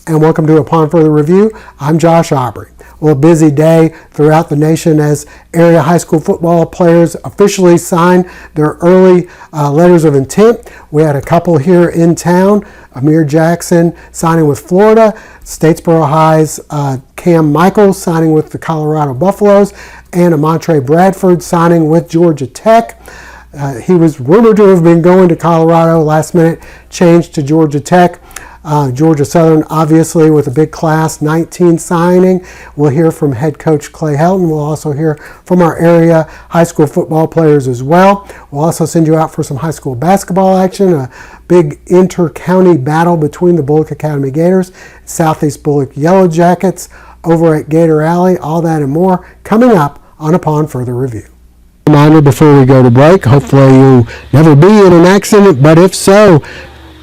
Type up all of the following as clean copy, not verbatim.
and welcome to Upon Further Review. I'm Josh Aubrey. Well, a busy day throughout the nation as area high school football players officially signed their early letters of intent. We had a couple here in town, Amir Jackson signing with Florida, Statesboro High's Cam Mikell signing with the Colorado Buffaloes, and Amontrae Bradford signing with Georgia Tech. He was rumored to have been going to Colorado, last minute changed to Georgia Tech. Georgia Southern, obviously, with a big class 19 signing. We'll hear from head coach Clay Helton. We'll also hear from our area high school football players as well. We'll also send you out for some high school basketball action, a big inter-county battle between the Bulloch Academy Gators, Southeast Bulloch Yellow Jackets over at Gator Alley. All that and more coming up on Upon Further Review. Reminder before we go to break, hopefully you'll never be in an accident, but if so,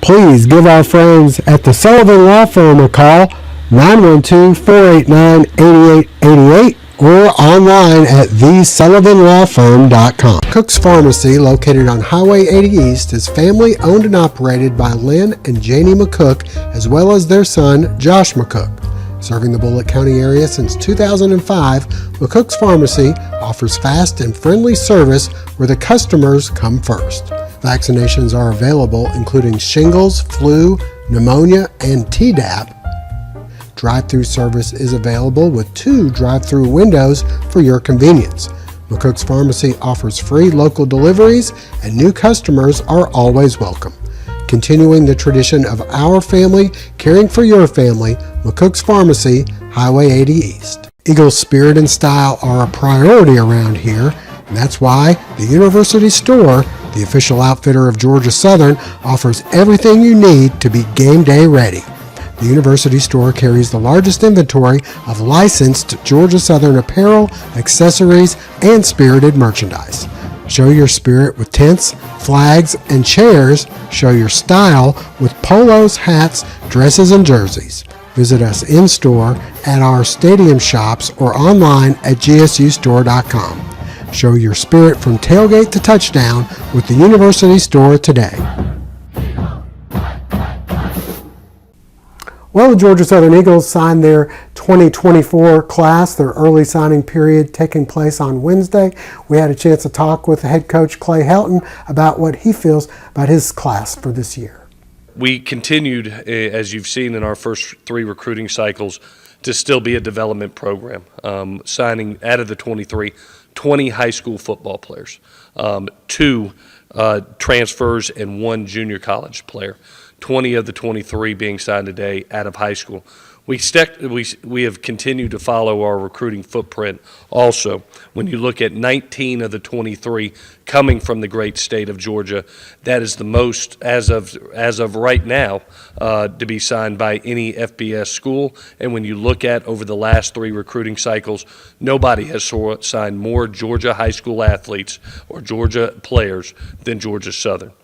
please give our friends at the Sullivan Law Firm a call, 912-489-8888, or online at thesullivanlawfirm.com. Cook's Pharmacy, located on Highway 80 East, is family owned and operated by Lynn and Janie McCook, as well as their son, Josh McCook. Serving the Bulloch County area since 2005, McCook's Pharmacy offers fast and friendly service where the customers come first. Vaccinations are available, including shingles, flu, pneumonia, and Tdap. Drive-through service is available with 2 drive-through windows for your convenience. McCook's Pharmacy offers free local deliveries, and new customers are always welcome. Continuing the tradition of our family caring for your family, McCook's Pharmacy, Highway 80 East. Eagles' spirit and style are a priority around here, and that's why the University Store, the official outfitter of Georgia Southern, offers everything you need to be game day ready. The University Store carries the largest inventory of licensed Georgia Southern apparel, accessories, and spirited merchandise. Show your spirit with tents, flags, and chairs. Show your style with polos, hats, dresses, and jerseys. Visit us in-store at our stadium shops or online at gsustore.com. Show your spirit from tailgate to touchdown with the University Store today. Well, the Georgia Southern Eagles signed their 2024 class, their early signing period taking place on Wednesday. We had a chance to talk with head coach Clay Helton about what he feels about his class for this year. We continued, as you've seen in our first 3 recruiting cycles, to still be a development program, signing out of the 20 high school football players, 2 transfers, and 1 junior college player. 20 of the 23 being signed today out of high school. We have continued to follow our recruiting footprint also. When you look at 19 of the 23 coming from the great state of Georgia, that is the most as of right now to be signed by any FBS school. And when you look at over the last 3 recruiting cycles, nobody has signed more Georgia high school athletes or Georgia players than Georgia Southern.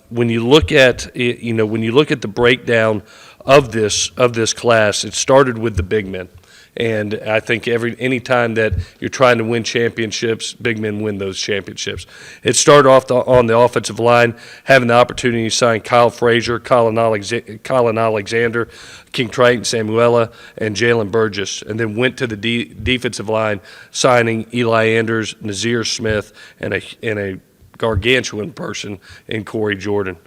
When you look at the breakdown of this class, it started with the big men, and I think any time that you're trying to win championships, big men win those championships. It started off on the offensive line, having the opportunity to sign Kyle Frazier, Colin Alexander, King Triton Samuela, and Jalen Burgess, and then went to the defensive line, signing Eli Anders, Nazir Smith, and a gargantuan person in Corey Jordan.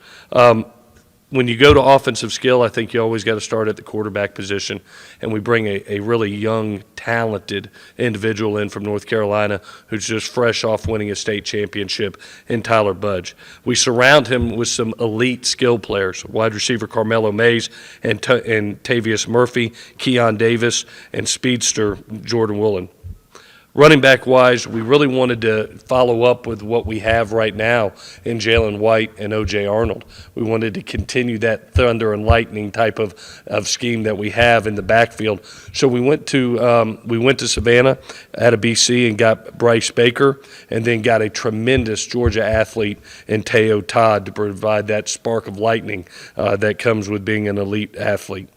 When you go to offensive skill, I think you always got to start at the quarterback position, and we bring a really young, talented individual in from North Carolina who's just fresh off winning a state championship in Tyler Budge. We surround him with some elite skill players, wide receiver Carmelo Mays and Tavius Murphy, Keon Davis, and speedster Jordan Woolen. Running back wise, we really wanted to follow up with what we have right now in Jalen White and O.J. Arnold. We wanted to continue that thunder and lightning type of scheme that we have in the backfield. So we went to Savannah out of BC and got Bryce Baker, and then got a tremendous Georgia athlete in Teo Todd to provide that spark of lightning that comes with being an elite athlete.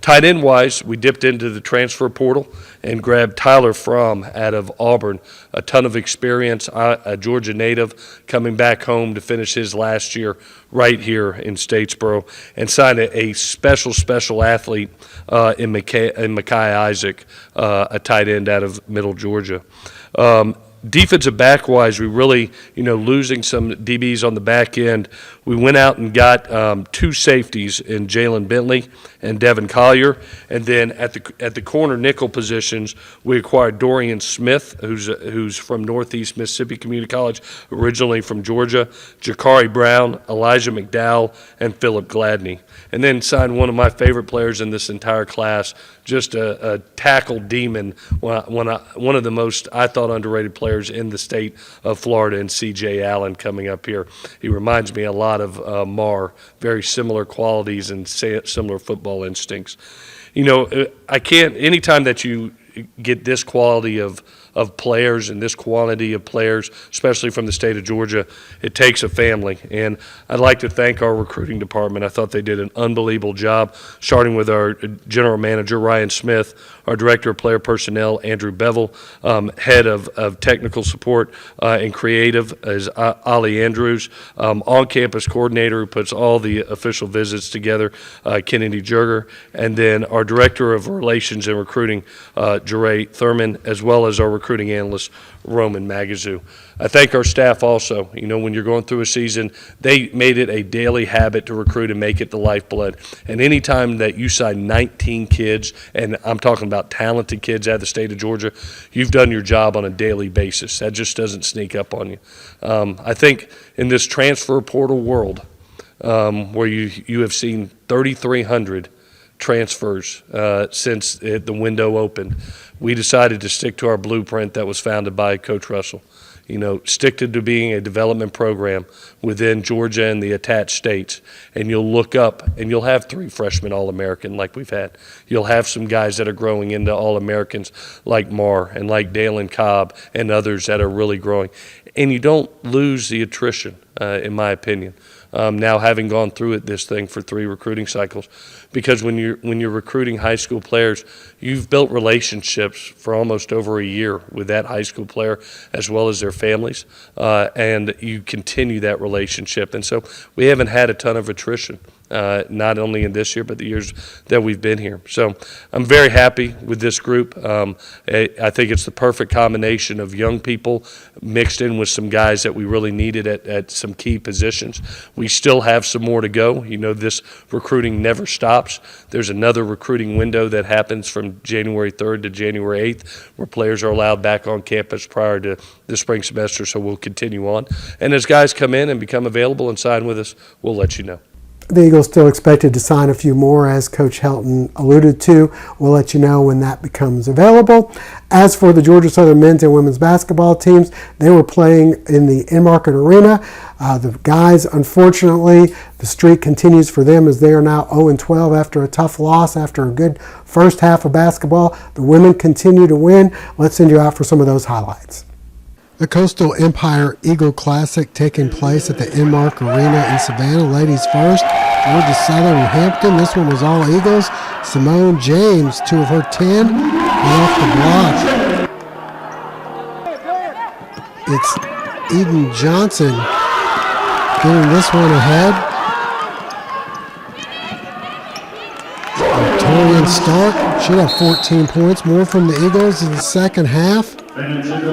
Tight end wise, we dipped into the transfer portal and grabbed Tyler Fromm out of of Auburn, a ton of experience, a Georgia native, coming back home to finish his last year right here in Statesboro, and signed a special athlete in Mikell Isaac, a tight end out of Middle Georgia. Defensive back-wise, we really, losing some DBs on the back end, we went out and got two safeties in Jalen Bentley and Devin Collier. And then at the corner nickel positions, we acquired Dorian Smith, who's from Northeast Mississippi Community College, originally from Georgia, Jakari Brown, Elijah McDowell, and Philip Gladney. And then signed one of my favorite players in this entire class, just a tackle demon, one of the most, I thought, underrated players in the state of Florida, and C.J. Allen coming up here. He reminds me a lot of Marr, very similar qualities and similar football instincts. I can't, anytime that you get this quality of players and this quantity of players, especially from the state of Georgia, it takes a family. And I'd like to thank our recruiting department. I thought they did an unbelievable job, starting with our general manager, Ryan Smith, our director of player personnel, Andrew Bevel, head of technical support and creative is Ollie Andrews, on-campus coordinator who puts all the official visits together, Kennedy Jurger, and then our director of relations and recruiting, Jeray Thurman, as well as our recruiting analyst, Roman Magazoo. I thank our staff also. When you're going through a season, they made it a daily habit to recruit and make it the lifeblood. And any time that you sign 19 kids, and I'm talking about talented kids out of the state of Georgia, you've done your job on a daily basis. That just doesn't sneak up on you. I think in this transfer portal world, where you have seen 3,300 transfers since the window opened, we decided to stick to our blueprint that was founded by Coach Russell. Stick to being a development program within Georgia and the attached states, and you'll look up and you'll have 3 freshmen All-American like we've had. You'll have some guys that are growing into All-Americans like Marr and like Dalen Cobb and others that are really growing. And you don't lose the attrition, in my opinion. Now having gone through this thing for 3 recruiting cycles, because when you're recruiting high school players, you've built relationships for almost over a year with that high school player as well as their families, and you continue that relationship. And so we haven't had a ton of attrition, not only in this year but the years that we've been here. So I'm very happy with this group. I think it's the perfect combination of young people mixed in with some guys that we really needed at some key positions. We still have some more to go. This recruiting never stops. There's another recruiting window that happens from January 3rd to January 8th where players are allowed back on campus prior to the spring semester, so we'll continue on. And as guys come in and become available and sign with us, we'll let you know. The Eagles still expected to sign a few more, as Coach Helton alluded to. We'll let you know when that becomes available. As for the Georgia Southern men's and women's basketball teams, they were playing in the in-market arena. The guys, unfortunately, the streak continues for them as they are now 0-12 after a tough loss after a good first half of basketball. The women continue to win. Let's send you out for some of those highlights. The Coastal Empire Eagle Classic taking place at the Inmark Arena in Savannah. Ladies first, Georgia Southern and Hampton. This one was all Eagles. Simone James, 2 of her 10, went off the block. It's Eden Johnson getting this one ahead. Torian Stark should have 14 points, more from the Eagles in the second half.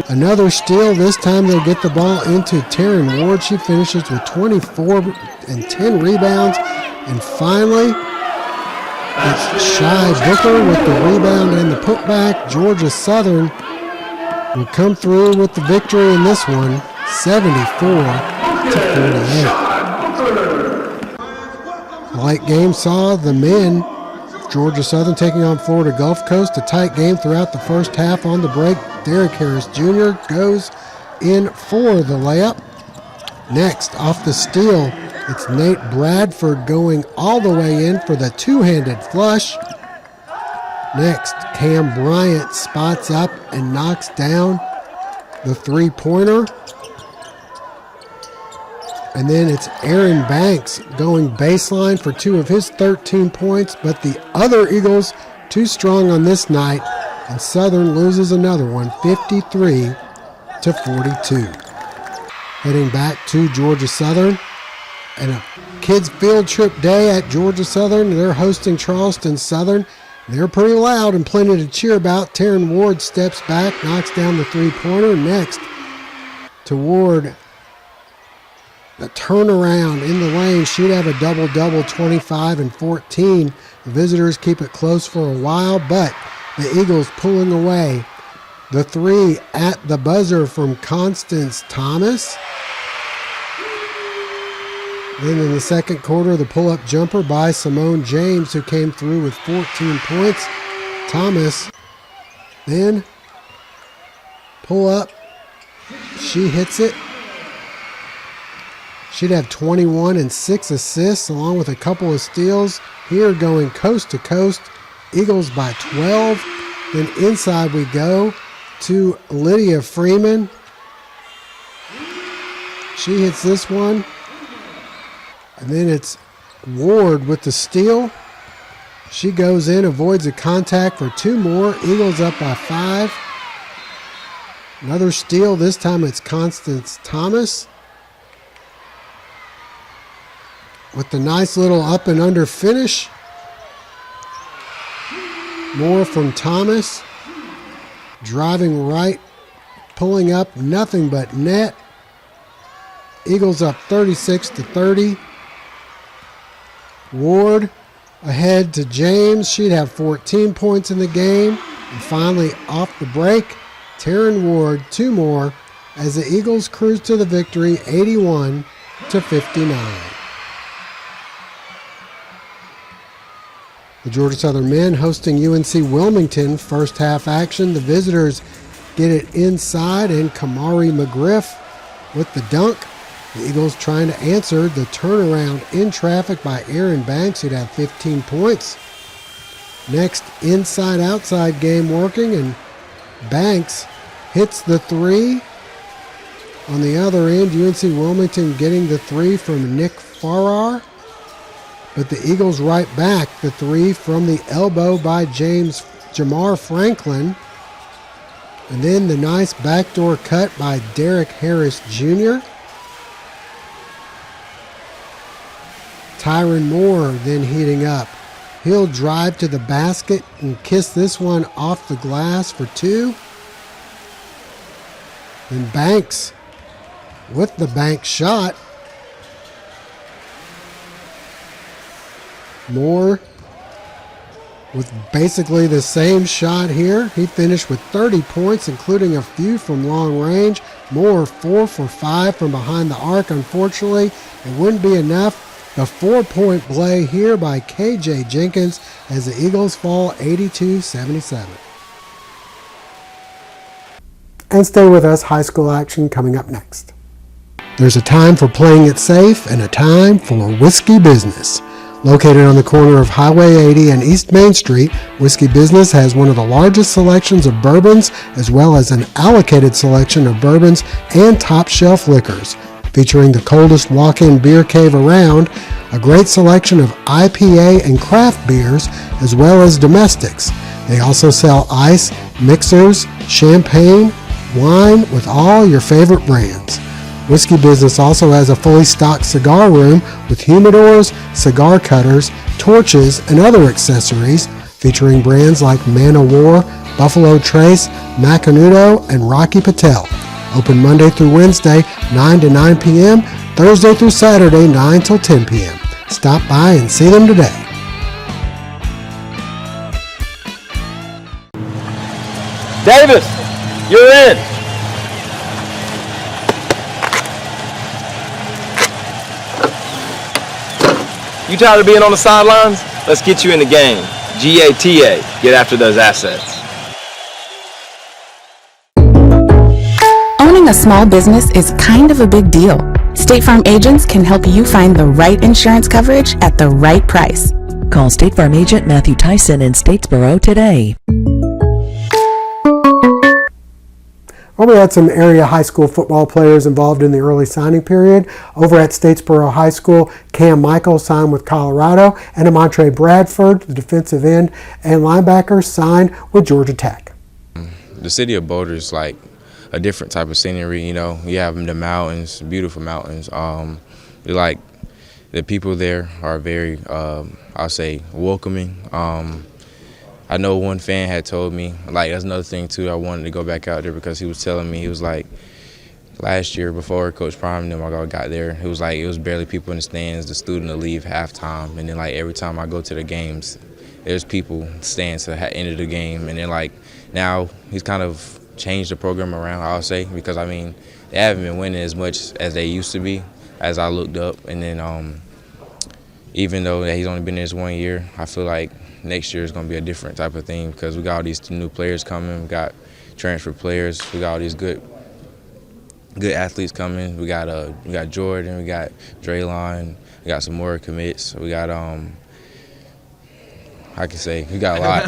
Another steal. This time they'll get the ball into Taryn Ward. She finishes with 24 and 10 rebounds. And finally, it's Shy Booker with the rebound and the putback. Georgia Southern will come through with the victory in this one, 74-48. The late game saw the men, Georgia Southern taking on Florida Gulf Coast. A tight game throughout the first half. On the break, Derek Harris Jr. goes in for the layup. Next, off the steal, it's Nate Bradford going all the way in for the two-handed flush. Next, Cam Bryant spots up and knocks down the three-pointer. And then it's Aaron Banks going baseline for 2 of his 13 points, but the other Eagles too strong on this night. and Southern loses another one, 53-42. Heading back to Georgia Southern, and a kids' field trip day at Georgia Southern. They're hosting Charleston Southern. They're pretty loud and plenty to cheer about. Taryn Ward steps back, knocks down the three-pointer. Next to Ward, the turnaround in the lane. She'd have a double-double, 25 and 14. The visitors keep it close for a while, but the Eagles pulling away. The three at the buzzer from Constance Thomas. Then in the second quarter, the pull-up jumper by Simone James, who came through with 14 points. Thomas then pull-up. She hits it. She'd have 21 and 6 assists, along with a couple of steals. Here going coast to coast. Eagles by 12. Then inside we go to Lydia Freeman. She hits this one. And then it's Ward with the steal. She goes in, avoids a contact for two more. Eagles up by 5. Another steal. This time it's Constance Thomas with the nice little up and under finish. More from Thomas. Driving right, pulling up, nothing but net. Eagles up 36-30. Ward ahead to James. She'd have 14 points in the game. And finally, off the break, Taryn Ward, two more, as the Eagles cruise to the victory, 81-59. The Georgia Southern men hosting UNC Wilmington. First half action. The visitors get it inside, and Kamari McGriff with the dunk. The Eagles trying to answer the turnaround in traffic by Aaron Banks, who'd have 15 points. Next, inside-outside game working, and Banks hits the three. On the other end, UNC Wilmington getting the three from Nick Farrar. But the Eagles right back the three from the elbow by Jamar Franklin. And then the nice backdoor cut by Derek Harris Jr. Tyron Moore then heating up. He'll drive to the basket and kiss this one off the glass for two. Then Banks with the bank shot. Moore with basically the same shot here. He finished with 30 points, including a few from long range. Moore 4 for 5 from behind the arc. Unfortunately, it wouldn't be enough. The 4-point play here by KJ Jenkins as the Eagles fall 82-77. And stay with us, high school action coming up next. There's a time for playing it safe and a time for Whiskey Business. Located on the corner of Highway 80 and East Main Street, Whiskey Business has one of the largest selections of bourbons, as well as an allocated selection of bourbons and top shelf liquors. Featuring the coldest walk-in beer cave around, a great selection of IPA and craft beers, as well as domestics. They also sell ice, mixers, champagne, wine with all your favorite brands. Whiskey Business also has a fully stocked cigar room with humidors, cigar cutters, torches, and other accessories, featuring brands like Man O' War, Buffalo Trace, Macanudo, and Rocky Patel. Open Monday through Wednesday, 9 to 9 p.m., Thursday through Saturday, 9 till 10 p.m. Stop by and see them today. Davis, you're in. You tired of being on the sidelines? Let's get you in the game. GATA, get after those assets. Owning a small business is kind of a big deal. State Farm agents can help you find the right insurance coverage at the right price. Call State Farm agent Matthew Tyson in Statesboro today. Well, we had some area high school football players involved in the early signing period. Over at Statesboro High School, Cam Mikell signed with Colorado, and Amontrae Bradford, the defensive end and linebacker, signed with Georgia Tech. the city of Boulder is like a different type of scenery. You know, you have the mountains, beautiful mountains. Like the people there are very, I'll say, welcoming. I know one fan had told me, like, that's another thing too. I wanted to go back out there because he was telling me, he was like, last year before Coach Prime and them I got there, it was like it was barely people in the stands. The student would leave halftime, and then like every time I go to the games, there's people stands to the end of the game. And then like now he's kind of changed the program around, I'll say, because I mean they haven't been winning as much as they used to be, as I looked up. And then even though he's only been there this 1 year, I feel like next year is going to be a different type of thing because we got all these new players coming, we got transfer players, we got all these good athletes coming. We got Jordan, we got Draylon, we got some more commits. We got I can say we got a lot.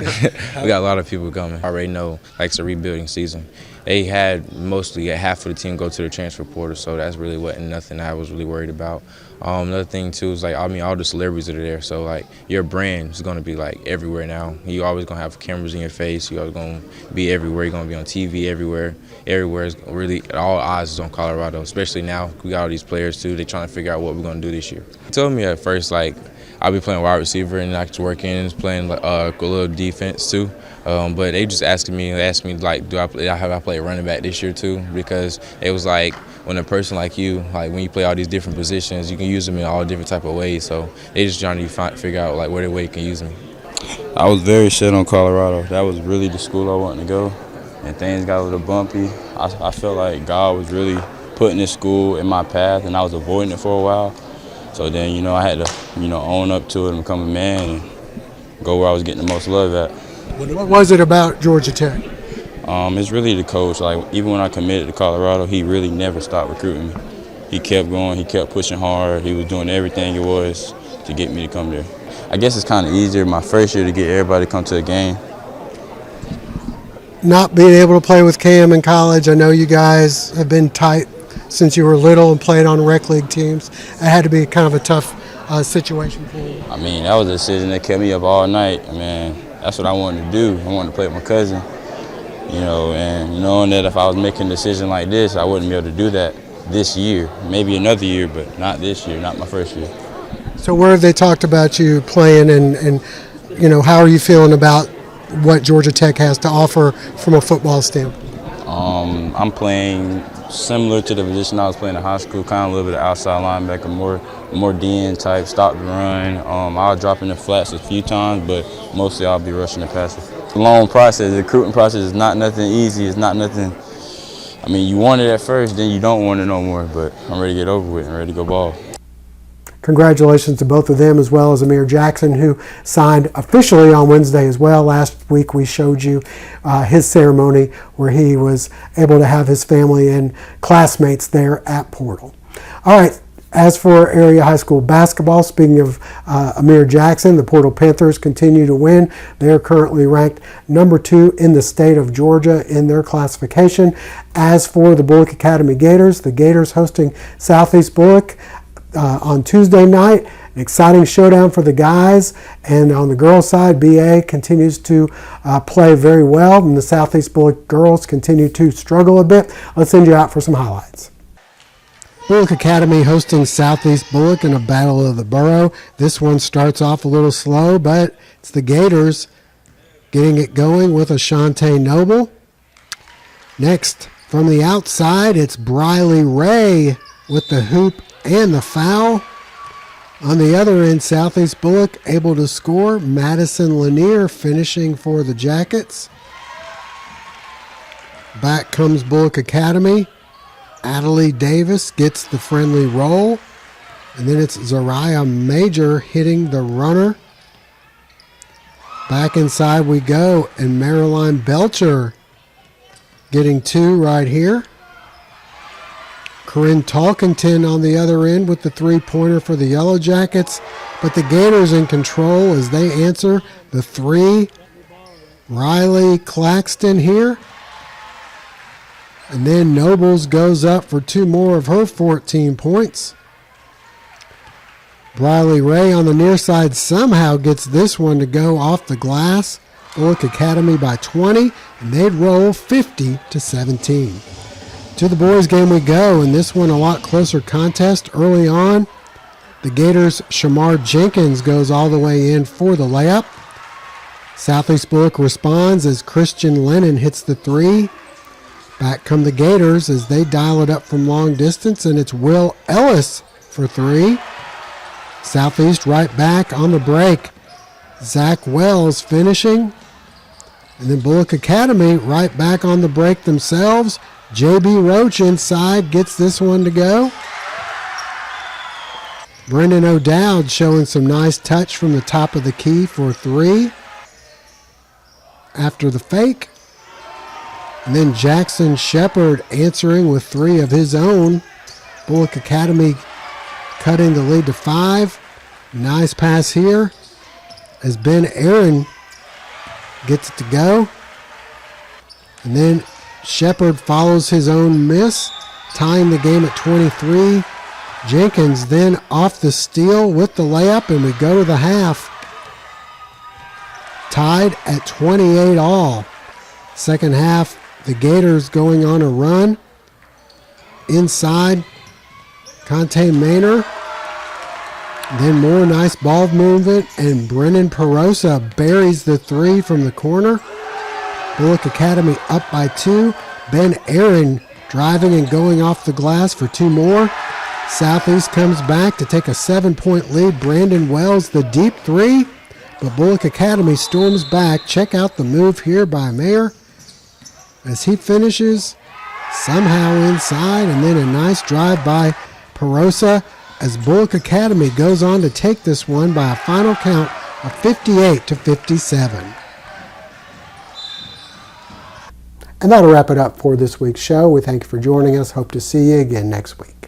We got a lot of people coming. I already know, like, it's a rebuilding season. They had mostly half of the team go to the transfer portal, so that's really wasn't nothing I was really worried about. Another thing too is like, I mean, all the celebrities that are there, so like your brand is gonna be like everywhere now. You always gonna have cameras in your face. You always gonna be everywhere. You're gonna be on TV everywhere. Everywhere is really, all eyes is on Colorado, especially now. We got all these players too. They're trying to figure out what we're gonna do this year. He told me at first, like, I'll be playing wide receiver and I could work in playing a little defense too. But they just asked me like, have I play running back this year too? Because it was like, when a person like you, like when you play all these different positions, you can use them in all different type of ways. So they just trying to figure out like where the way you can use me. I was very set on Colorado. That was really the school I wanted to go. And things got a little bumpy. I felt like God was really putting this school in my path, and I was avoiding it for a while. So then, you know, I had to, you know, own up to it and become a man and go where I was getting the most love at. What was it about Georgia Tech? It's really the coach. Like, even when I committed to Colorado, he really never stopped recruiting me. He kept going. He kept pushing hard. He was doing everything it was to get me to come there. I guess it's kind of easier my first year to get everybody to come to a game. Not being able to play with Cam in college, I know you guys have been tight since you were little and played on rec league teams. It had to be kind of a tough situation for you. I mean, that was a decision that kept me up all night. I mean, that's what I wanted to do. I wanted to play with my cousin, you know, and knowing that if I was making a decision like this, I wouldn't be able to do that this year. Maybe another year, but not this year, not my first year. So where have they talked about you playing, and you know, how are you feeling about what Georgia Tech has to offer from a football standpoint? I'm playing similar to the position I was playing in high school, kind of a little bit of outside linebacker, more DN type, stop the run. I'll drop in the flats a few times, but mostly I'll be rushing the passes. It's a long process. The recruiting process is not nothing easy. It's not nothing. I mean, you want it at first, then you don't want it no more, but I'm ready to get over with and ready to go ball. Congratulations to both of them, as well as Amir Jackson, who signed officially on Wednesday as well. Last week we showed you his ceremony where he was able to have his family and classmates there at Portal. All right, as for area high school basketball, speaking of Amir Jackson, the Portal Panthers continue to win. They're currently ranked number 2 in the state of Georgia in their classification. As for the Bulloch Academy Gators, the Gators hosting Southeast Bulloch on Tuesday night. An exciting showdown for the guys, and on the girls' side, BA continues to play very well, and the Southeast Bulloch girls continue to struggle a bit. Let's send you out for some highlights. Bulloch Academy hosting Southeast Bulloch in a battle of the borough. This one starts off a little slow, but it's the Gators getting it going with Ashante Noble. Next, from the outside, it's Briley Ray with the hoop and the foul. On the other end, Southeast Bulloch able to score. Madison Lanier finishing for the Jackets. Back comes Bulloch Academy. Adelie Davis gets the friendly roll. And then it's Zariah Major hitting the runner. Back inside we go, and Marilyn Belcher getting 2 right here. Corinne Talkington on the other end with the 3-pointer for the Yellow Jackets. But the Gators in control as they answer the 3. Riley Claxton here. And then Nobles goes up for 2 more of her 14 points. Briley Ray on the near side somehow gets this one to go off the glass. Bulloch Academy by 20, and they'd roll 50-17. To the boys' game we go, and this one a lot closer contest early on. The Gators' Shamar Jenkins goes all the way in for the layup. Southeast Bulloch responds as Christian Lennon hits the three. Back come the Gators as they dial it up from long distance, and it's Will Ellis for three. Southeast right back on the break. Zach Wells finishing. And then Bulloch Academy right back on the break themselves. J.B. Roach inside gets this one to go. Brendan O'Dowd showing some nice touch from the top of the key for three. After the fake. And then Jackson Shepard answering with three of his own. Bulloch Academy cutting the lead to 5. Nice pass here as Ben Aaron gets it to go. And then Shepard follows his own miss, tying the game at 23. Jenkins then off the steal with the layup, and we go to the half. Tied at 28 all. Second half, the Gators going on a run. Inside, Conte Maynor. Then more nice ball movement, and Brennan Perosa buries the three from the corner. Bulloch Academy up by 2. Ben Aaron driving and going off the glass for 2 more. Southeast comes back to take a 7-point lead. Brandon Wells, the deep three, but Bulloch Academy storms back. Check out the move here by Mayer as he finishes somehow inside, and then a nice drive by Perosa as Bulloch Academy goes on to take this one by a final count of 58-57. And that'll wrap it up for this week's show. We thank you for joining us. Hope to see you again next week.